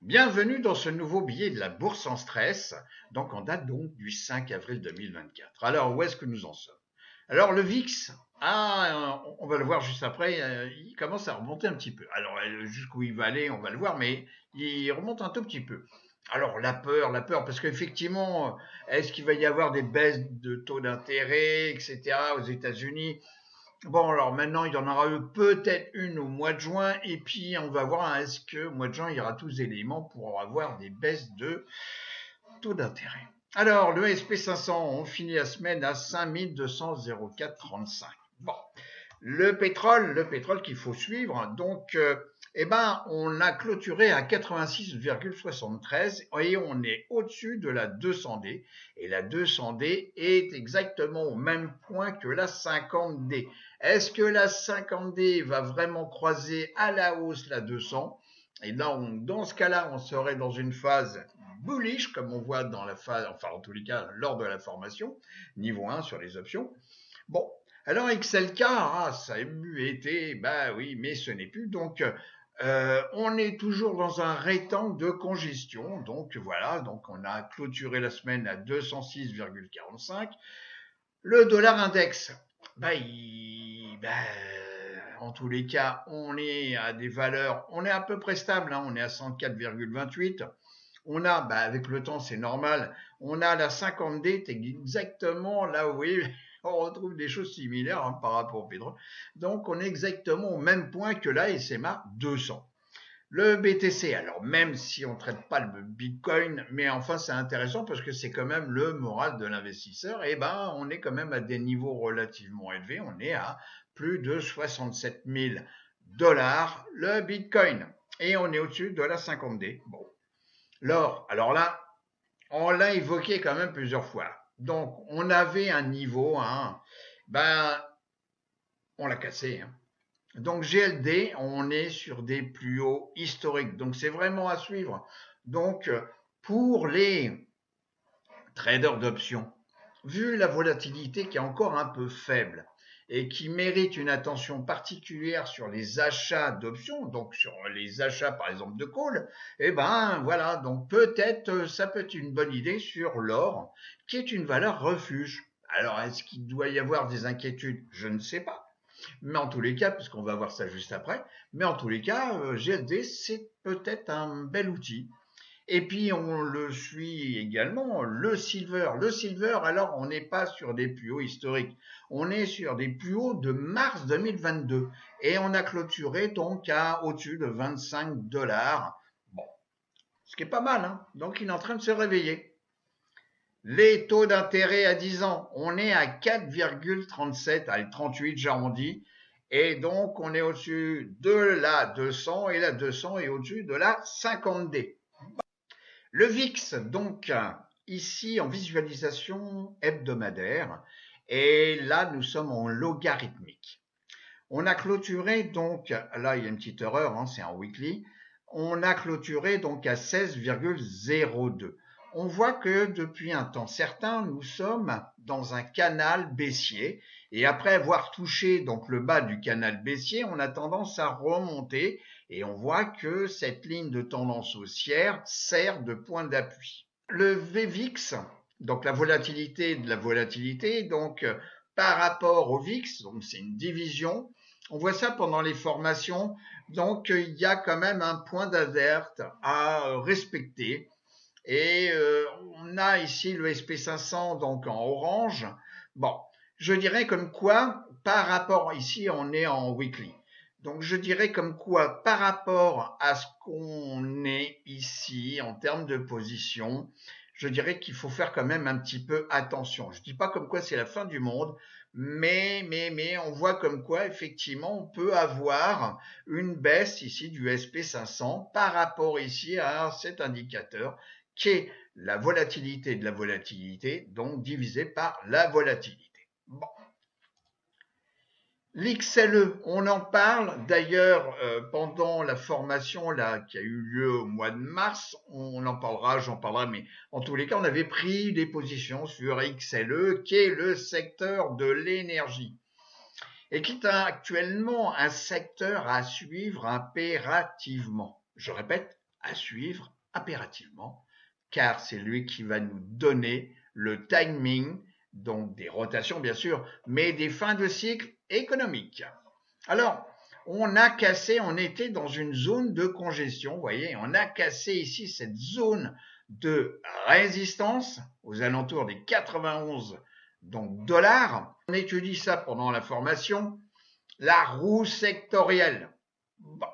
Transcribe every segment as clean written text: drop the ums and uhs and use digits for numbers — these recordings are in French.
Bienvenue dans ce nouveau billet de la bourse en stress, donc en date donc du 5 avril 2024. Alors où est-ce que nous en sommes? Alors le VIX, on va le voir juste après, il commence à remonter un petit peu. Alors jusqu'où il va aller, on va le voir, mais il remonte un tout petit peu. Alors la peur, parce qu'effectivement, est-ce qu'il va y avoir des baisses de taux d'intérêt, etc. aux États-Unis? Bon, alors maintenant, il y en aura eu peut-être une au mois de juin, et puis on va voir est-ce que au mois de juin, il y aura tous les éléments pour avoir des baisses de taux d'intérêt. Alors, le SP500, on finit la semaine à 5204,35. Bon, le pétrole qu'il faut suivre, donc, on a clôturé à 86,73 et on est au-dessus de la 200D. Et la 200D est exactement au même point que la 50D. Est-ce que la 50D va vraiment croiser à la hausse la 200? Et là, dans ce cas-là, on serait dans une phase bullish, comme on voit dans la phase, enfin en tous les cas, lors de la formation, niveau 1 sur les options. Bon, alors XLK, ça a été, bah oui, mais ce n'est plus. Donc, on est toujours dans un rectangle de congestion. Donc voilà, donc on a clôturé la semaine à 206,45. Le dollar index, en tous les cas, on est à des valeurs, on est à peu près stable, hein, on est à 104,28. On a, avec le temps, c'est normal, on a la 50D, exactement là où on retrouve des choses similaires par rapport au pétrole. Donc, on est exactement au même point que la SMA 200. Le BTC, alors même si on ne traite pas le Bitcoin, mais enfin c'est intéressant parce que c'est quand même le moral de l'investisseur, on est quand même à des niveaux relativement élevés, on est à plus de 67 000 dollars le Bitcoin et on est au-dessus de la 50D. Bon, l'or, alors là, on l'a évoqué quand même plusieurs fois. Donc on avait un niveau, on l'a cassé, hein. Donc GLD, on est sur des plus hauts historiques. Donc c'est vraiment à suivre. Donc pour les traders d'options, vu la volatilité qui est encore un peu faible et qui mérite une attention particulière sur les achats d'options, donc sur les achats par exemple de call, voilà, donc peut-être ça peut être une bonne idée sur l'or, qui est une valeur refuge. Alors est-ce qu'il doit y avoir des inquiétudes? Je ne sais pas. Mais en tous les cas, puisqu'on va voir ça juste après, mais en tous les cas, GLD, c'est peut-être un bel outil. Et puis, on le suit également, le silver. Le silver, alors, on n'est pas sur des plus hauts historiques. On est sur des plus hauts de mars 2022. Et on a clôturé donc à au-dessus de 25 dollars. Bon, ce qui est pas mal, hein. Donc, il est en train de se réveiller. Les taux d'intérêt à 10 ans, on est à 4,37, allez 38 j'arrondis, et donc on est au-dessus de la 200 et la 200 est au-dessus de la 50D. Le VIX, donc ici en visualisation hebdomadaire, et là nous sommes en logarithmique. On a clôturé donc, là il y a une petite erreur, hein, c'est un weekly, on a clôturé donc à 16,02. On voit que depuis un temps certain, nous sommes dans un canal baissier et après avoir touché donc le bas du canal baissier, on a tendance à remonter et on voit que cette ligne de tendance haussière sert de point d'appui. Le VVIX, donc la volatilité de la volatilité, donc par rapport au VIX, donc c'est une division. On voit ça pendant les formations, donc il y a quand même un point d'alerte à respecter. Et on a ici le SP500 donc en orange. Bon, je dirais comme quoi, par rapport, ici on est en weekly. Donc je dirais comme quoi, par rapport à ce qu'on est ici en termes de position, je dirais qu'il faut faire quand même un petit peu attention. Je dis pas comme quoi c'est la fin du monde, mais on voit comme quoi effectivement on peut avoir une baisse ici du SP500 par rapport ici à cet indicateur qui est la volatilité de la volatilité, donc divisé par la volatilité. Bon. L'XLE, on en parle d'ailleurs pendant la formation là qui a eu lieu au mois de mars, on en parlera, j'en parlerai, mais en tous les cas, on avait pris des positions sur XLE, qui est le secteur de l'énergie, et qui est actuellement un secteur à suivre impérativement. Je répète, à suivre impérativement, car c'est lui qui va nous donner le timing, donc des rotations bien sûr, mais des fins de cycle économiques. Alors, on a cassé, on était dans une zone de congestion, vous voyez, on a cassé ici cette zone de résistance aux alentours des 91 donc dollars. On étudie ça pendant la formation, la roue sectorielle, bon,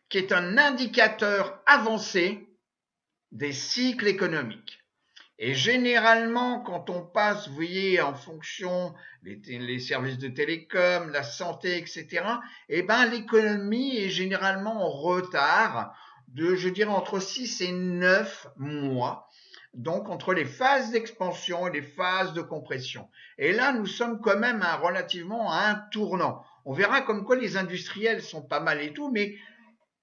qui est un indicateur avancé des cycles économiques. Et généralement, quand on passe, vous voyez, en fonction les services de télécom, la santé, etc., eh ben, l'économie est généralement en retard de, je dirais, entre 6 et 9 mois. Donc, entre les phases d'expansion et les phases de compression. Et là, nous sommes quand même relativement à un tournant. On verra comme quoi les industriels sont pas mal et tout, mais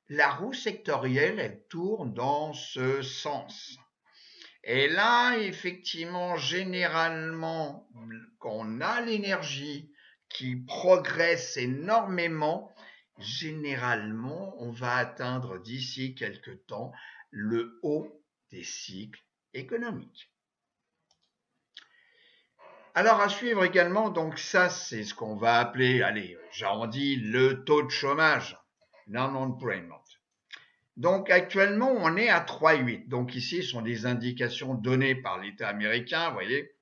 la roue sectorielle, elle tourne dans ce sens. Et là, effectivement, généralement, quand on a l'énergie qui progresse énormément, généralement, on va atteindre d'ici quelques temps le haut des cycles économiques. Alors à suivre également, donc ça c'est ce qu'on va appeler, allez, j'arrondis le taux de chômage, non-employment. Donc actuellement, on est à 3,8. Donc ici, ce sont des indications données par l'État américain, vous voyez,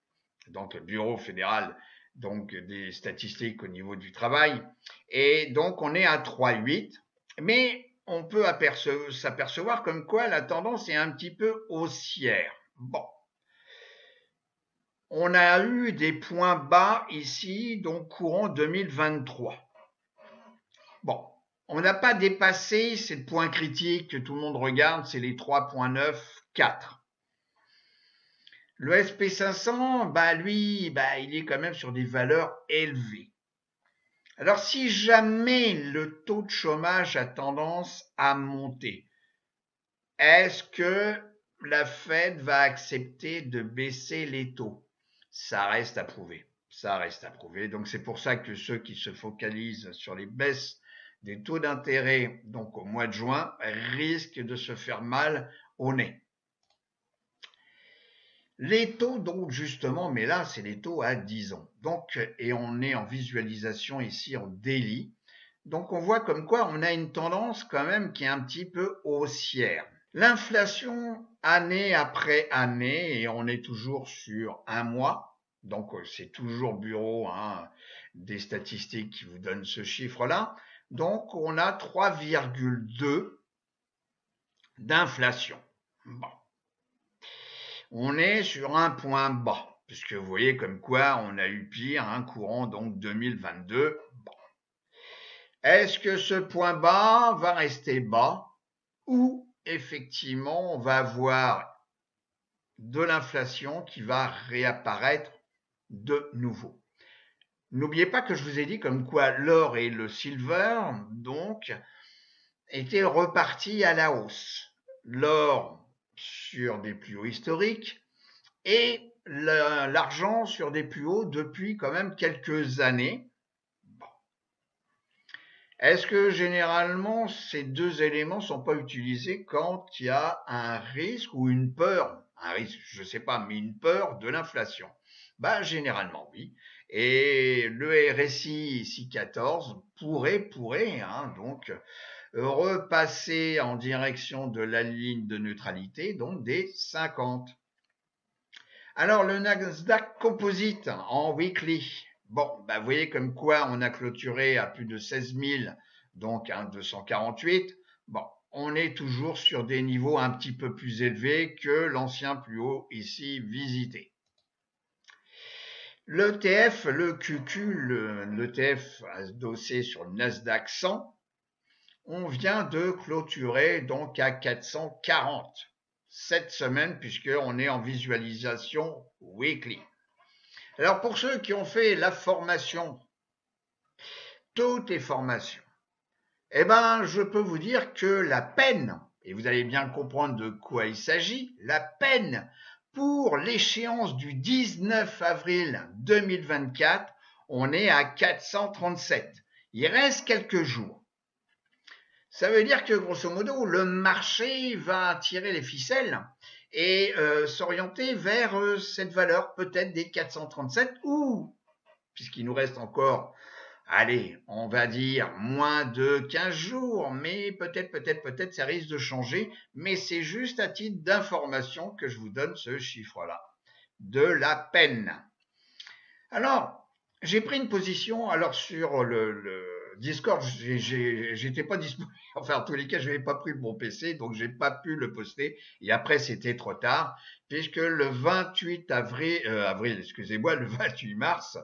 donc le Bureau fédéral donc des statistiques au niveau du travail. Et donc on est à 3,8, mais on peut s'apercevoir comme quoi la tendance est un petit peu haussière. Bon. On a eu des points bas ici, donc courant 2023. Bon. On n'a pas dépassé, c'est le point critique que tout le monde regarde, c'est les 3,94. Le SP500, lui, il est quand même sur des valeurs élevées. Alors, si jamais le taux de chômage a tendance à monter, est-ce que la Fed va accepter de baisser les taux? Ça reste à prouver. Ça reste à prouver. Donc, c'est pour ça que ceux qui se focalisent sur les baisses des taux d'intérêt, donc au mois de juin, risquent de se faire mal au nez. Les taux, donc justement, mais là, c'est les taux à 10 ans. Donc, et on est en visualisation ici en daily. Donc, on voit comme quoi on a une tendance quand même qui est un petit peu haussière. L'inflation, année après année, et on est toujours sur un mois. Donc, c'est toujours bureau des statistiques qui vous donne ce chiffre-là. Donc, on a 3,2 d'inflation. Bon. On est sur un point bas, puisque vous voyez comme quoi on a eu pire, courant donc 2022. Bon. Est-ce que ce point bas va rester bas ou effectivement on va avoir de l'inflation qui va réapparaître de nouveau? N'oubliez pas que je vous ai dit comme quoi l'or et le silver, donc, étaient repartis à la hausse. L'or sur des plus hauts historiques et l'argent sur des plus hauts depuis quand même quelques années. Bon. Est-ce que généralement ces deux éléments ne sont pas utilisés quand il y a un risque ou une peur, un risque, je ne sais pas, mais une peur de l'inflation? Généralement oui. Et le RSI ici 14 pourrait donc repasser en direction de la ligne de neutralité, donc des 50. Alors le Nasdaq Composite en weekly, vous voyez comme quoi on a clôturé à plus de 16 000, donc 248. Bon, on est toujours sur des niveaux un petit peu plus élevés que l'ancien plus haut ici visité. L'ETF, le QQ, l'ETF adossé sur le Nasdaq 100, on vient de clôturer donc à 440 cette semaine puisqu'on est en visualisation weekly. Alors pour ceux qui ont fait la formation, toutes les formations, je peux vous dire que la peine, et vous allez bien comprendre de quoi il s'agit, la peine pour l'échéance du 19 avril 2024, on est à 437. Il reste quelques jours. Ça veut dire que grosso modo, le marché va tirer les ficelles et s'orienter vers cette valeur peut-être des 437 ou, puisqu'il nous reste encore, allez, on va dire moins de 15 jours, mais peut-être, ça risque de changer, mais c'est juste à titre d'information que je vous donne ce chiffre-là. De la peine. Alors, j'ai pris une position, alors sur le Discord, j'étais pas disponible, enfin en tous les cas, je n'avais pas pris mon PC, donc j'ai pas pu le poster, et après c'était trop tard, puisque le 28 avril, excusez-moi, le 28 mars,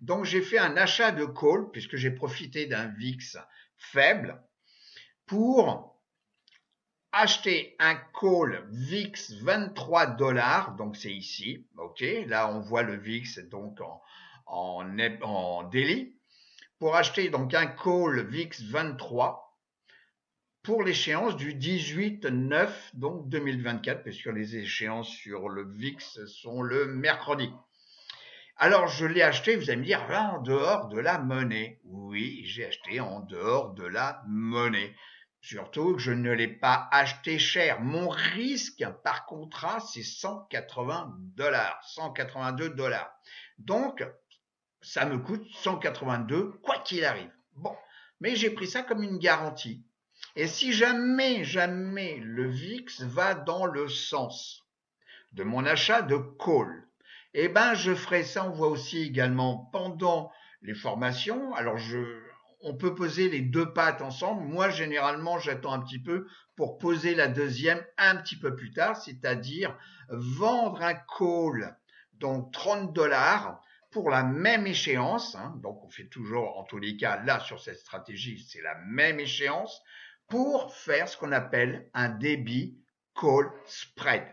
donc j'ai fait un achat de call, puisque j'ai profité d'un VIX faible, pour acheter un call VIX 23 $, donc c'est ici, ok, là on voit le VIX donc en daily, pour acheter donc un call VIX 23 pour l'échéance du 18-9 donc 2024, puisque les échéances sur le VIX sont le mercredi. Alors je l'ai acheté, vous allez me dire, là en dehors de la monnaie. Oui, j'ai acheté en dehors de la monnaie. Surtout que je ne l'ai pas acheté cher. Mon risque par contrat, c'est 180 $, 182 $. Donc, ça me coûte 182 quoi qu'il arrive. Bon, mais j'ai pris ça comme une garantie. Et si jamais le VIX va dans le sens de mon achat de call, eh ben je ferai ça. On voit aussi également pendant les formations. Alors on peut poser les deux pattes ensemble. Moi généralement j'attends un petit peu pour poser la deuxième un petit peu plus tard, c'est-à-dire vendre un call donc 30 $ pour la même échéance. Donc on fait toujours en tous les cas là sur cette stratégie, c'est la même échéance pour faire ce qu'on appelle un débit call spread.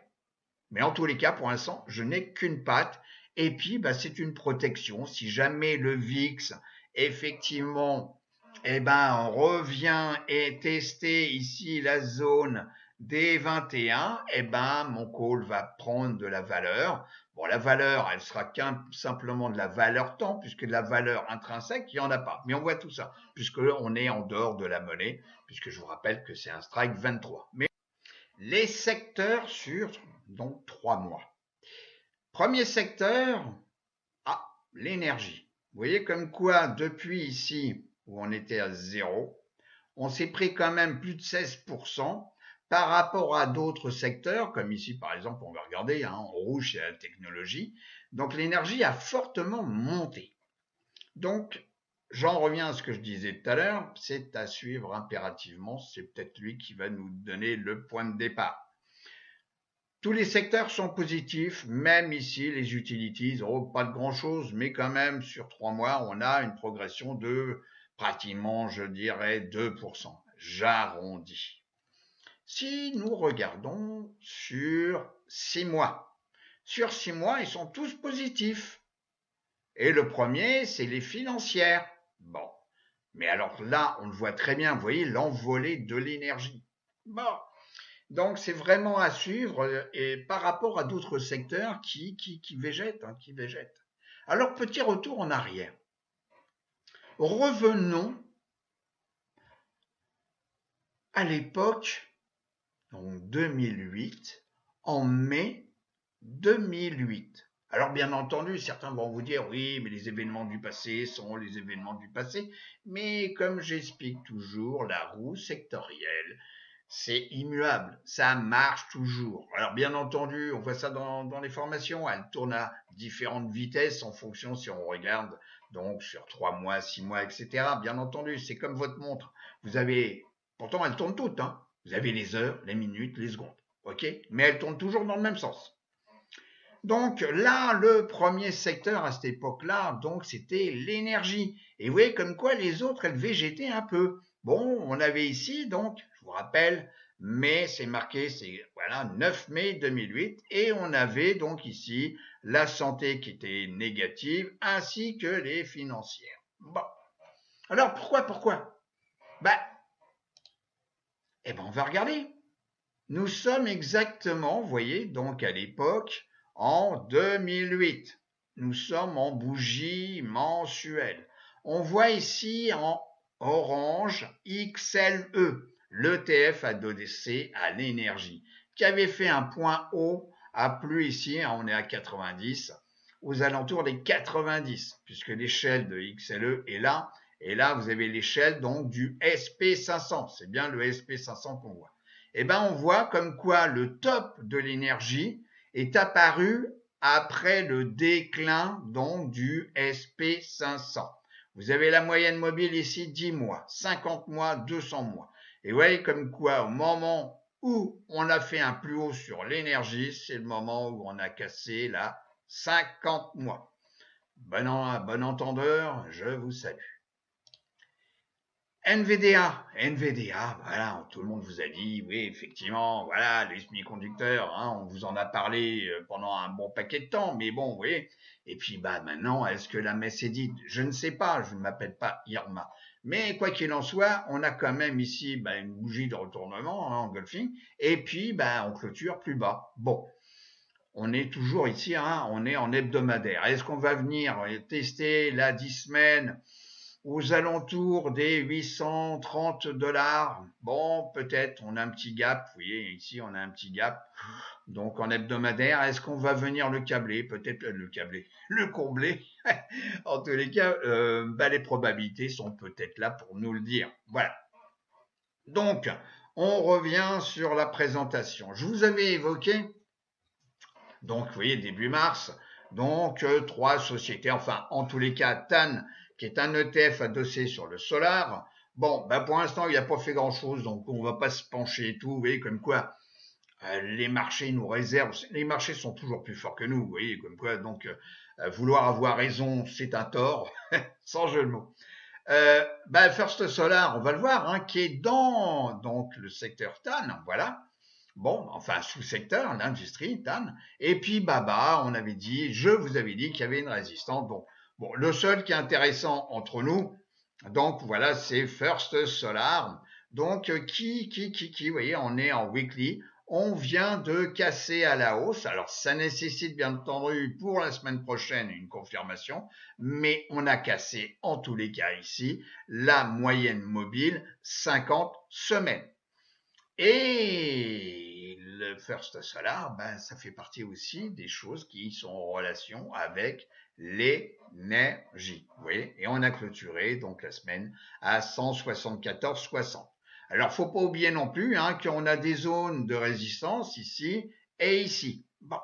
Mais en tous les cas, pour l'instant, je n'ai qu'une patte. Et puis, c'est une protection. Si jamais le VIX, effectivement, on revient et tester ici la zone des 21, mon call va prendre de la valeur. Bon, la valeur, elle sera simplement de la valeur temps, puisque de la valeur intrinsèque, il n'y en a pas. Mais on voit tout ça, puisqu'on est en dehors de la monnaie, puisque je vous rappelle que c'est un strike 23. Mais les secteurs sur donc 3 mois. Premier secteur, l'énergie. Vous voyez comme quoi, depuis ici, où on était à 0, on s'est pris quand même plus de 16% par rapport à d'autres secteurs, comme ici par exemple, on va regarder, en rouge c'est la technologie. Donc l'énergie a fortement monté. Donc, j'en reviens à ce que je disais tout à l'heure, c'est à suivre impérativement, c'est peut-être lui qui va nous donner le point de départ. Tous les secteurs sont positifs, même ici, les utilities, pas de grand-chose, mais quand même, sur 3 mois, on a une progression de pratiquement, je dirais, 2%. J'arrondis. Si nous regardons sur 6 mois, sur 6 mois, ils sont tous positifs. Et le premier, c'est les financières. Bon, mais alors là, on le voit très bien, vous voyez, l'envolée de l'énergie. Bon, donc c'est vraiment à suivre et par rapport à d'autres secteurs qui végètent, qui végètent. Alors petit retour en arrière. Revenons à l'époque, donc 2008, en mai 2008. Alors bien entendu, certains vont vous dire oui, mais les événements du passé sont les événements du passé. Mais comme j'explique toujours, la roue sectorielle, c'est immuable, ça marche toujours. Alors bien entendu, on voit ça dans les formations, elle tourne à différentes vitesses en fonction si on regarde donc sur 3 mois, 6 mois, etc. Bien entendu, c'est comme votre montre. Vous avez, pourtant elles tournent toutes, vous avez les heures, les minutes, les secondes, ok? Mais elles tournent toujours dans le même sens. Donc là, le premier secteur à cette époque-là, donc c'était l'énergie. Et vous voyez comme quoi les autres, elles végétaient un peu. Bon, on avait ici, donc, je vous rappelle, mai, c'est marqué, c'est voilà, 9 mai 2008, et on avait donc ici la santé qui était négative, ainsi que les financières. Bon, alors pourquoi on va regarder. Nous sommes exactement, vous voyez, donc à l'époque, en 2008. Nous sommes en bougie mensuelle. On voit ici en Orange XLE, l'ETF adossé à l'énergie, qui avait fait un point haut à plus ici, on est à 90, aux alentours des 90, puisque l'échelle de XLE est là, et là vous avez l'échelle donc du SP500, c'est bien le SP500 qu'on voit. Et bien on voit comme quoi le top de l'énergie est apparu après le déclin donc du SP500. Vous avez la moyenne mobile ici 10 mois, 50 mois, 200 mois. Et vous voyez comme quoi au moment où on a fait un plus haut sur l'énergie, c'est le moment où on a cassé la 50 mois. Bon entendeur, je vous salue. NVDA, voilà, tout le monde vous a dit, oui, effectivement, voilà, les semi-conducteurs, on vous en a parlé pendant un bon paquet de temps, mais bon, oui. Et puis, maintenant, est-ce que la messe est dite? Je ne sais pas, je ne m'appelle pas Irma. Mais quoi qu'il en soit, on a quand même ici une bougie de retournement en golfing, et puis, on clôture plus bas. Bon, on est toujours ici, on est en hebdomadaire. Est-ce qu'on va venir tester la 10 semaines aux alentours des 830 $? Bon, peut-être, on a un petit gap. Vous voyez, ici, on a un petit gap. Donc, en hebdomadaire, est-ce qu'on va venir le câbler? Peut-être le combler. En tous les cas, les probabilités sont peut-être là pour nous le dire. Voilà. Donc, on revient sur la présentation. Je vous avais évoqué, donc, vous voyez, début mars, donc 3 sociétés, enfin, en tous les cas, TAN, qui est un ETF adossé sur le solar. Bon, pour l'instant, il n'a pas fait grand-chose, donc on ne va pas se pencher et tout. Vous voyez, comme quoi les marchés nous réservent. Les marchés sont toujours plus forts que nous, vous voyez, comme quoi. Donc, vouloir avoir raison, c'est un tort, sans jeu de mots. First Solar, on va le voir, qui est dans donc le secteur TAN, voilà. Bon, enfin, sous-secteur, l'industrie, TAN. Et puis, je vous avais dit qu'il y avait une résistance. Bon, le seul qui est intéressant entre nous, donc voilà, c'est First Solar. Donc, vous voyez, on est en weekly. On vient de casser à la hausse. Alors, ça nécessite bien entendu pour la semaine prochaine une confirmation, mais on a cassé en tous les cas ici la moyenne mobile 50 semaines. Et le First Solar, ça fait partie aussi des choses qui sont en relation avec l'énergie. Vous voyez, et on a clôturé donc la semaine à 174,60. Alors, faut pas oublier non plus qu'on a des zones de résistance ici et ici. Bon.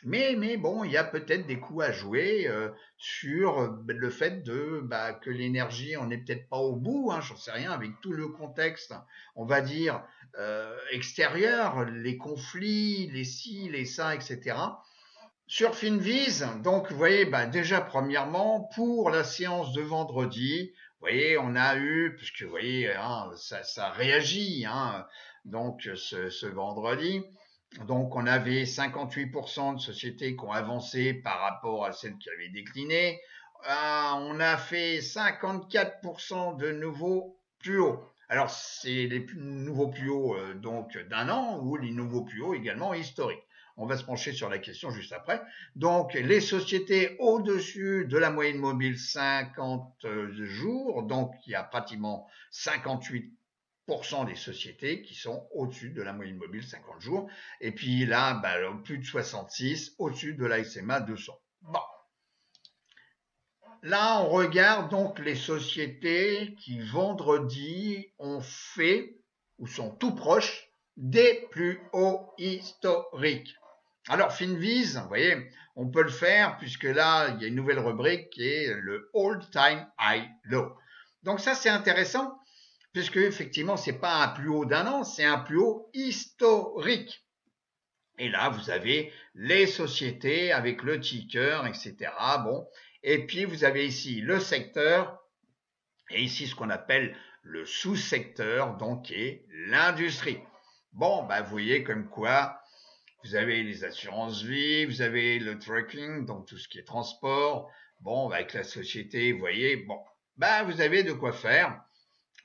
Mais bon, il y a peut-être des coups à jouer sur le fait que l'énergie, on n'est peut-être pas au bout, j'en sais rien, avec tout le contexte, on va dire, extérieur, les conflits, les ci, les ça, etc. Sur Finviz, donc vous voyez, déjà premièrement, pour la séance de vendredi, vous voyez, on a eu, puisque vous voyez, ça réagit, donc ce vendredi. Donc, on avait 58% de sociétés qui ont avancé par rapport à celles qui avaient décliné. On a fait 54% de nouveaux plus hauts. Alors, c'est les nouveaux plus hauts donc d'un an ou les nouveaux plus hauts également historiques. On va se pencher sur la question juste après. Donc, les sociétés au-dessus de la moyenne mobile 50 jours, donc il y a pratiquement 58% des sociétés qui sont au-dessus de la moyenne mobile 50 jours. Et puis là, plus de 66 au-dessus de la SMA 200. Bon. Là, on regarde donc les sociétés qui vendredi ont fait ou sont tout proches des plus hauts historiques. Alors, Finviz, vous voyez, on peut le faire puisque là, il y a une nouvelle rubrique qui est le all-time high low. Donc ça, c'est intéressant puisque effectivement, c'est pas un plus haut d'un an, c'est un plus haut historique. Et là, vous avez les sociétés avec le ticker, etc. Bon, et puis vous avez ici le secteur et ici ce qu'on appelle le sous-secteur, donc qui est l'industrie. Bon, vous voyez comme quoi vous avez les assurances vie, vous avez le trucking, donc tout ce qui est transport. Bon, avec la société, vous voyez, bon, vous avez de quoi faire.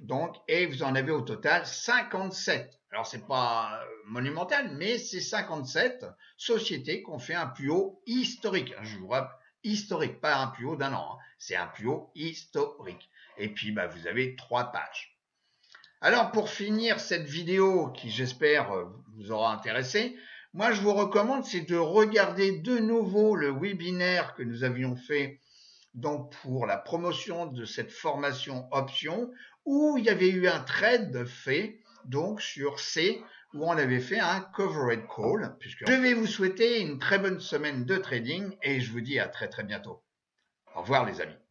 Donc, et vous en avez au total 57. Alors, c'est pas monumental, mais c'est 57 sociétés qui ont fait un plus haut historique. Je vous rappelle, historique, pas un plus haut d'1 an, hein. C'est un plus haut historique. Et puis, vous avez 3 pages. Alors, pour finir cette vidéo qui, j'espère, vous aura intéressé, moi, je vous recommande, c'est de regarder de nouveau le webinaire que nous avions fait donc pour la promotion de cette formation option, où il y avait eu un trade fait donc sur C, où on avait fait un covered call. Je vais vous souhaiter une très bonne semaine de trading et je vous dis à très très bientôt. Au revoir les amis.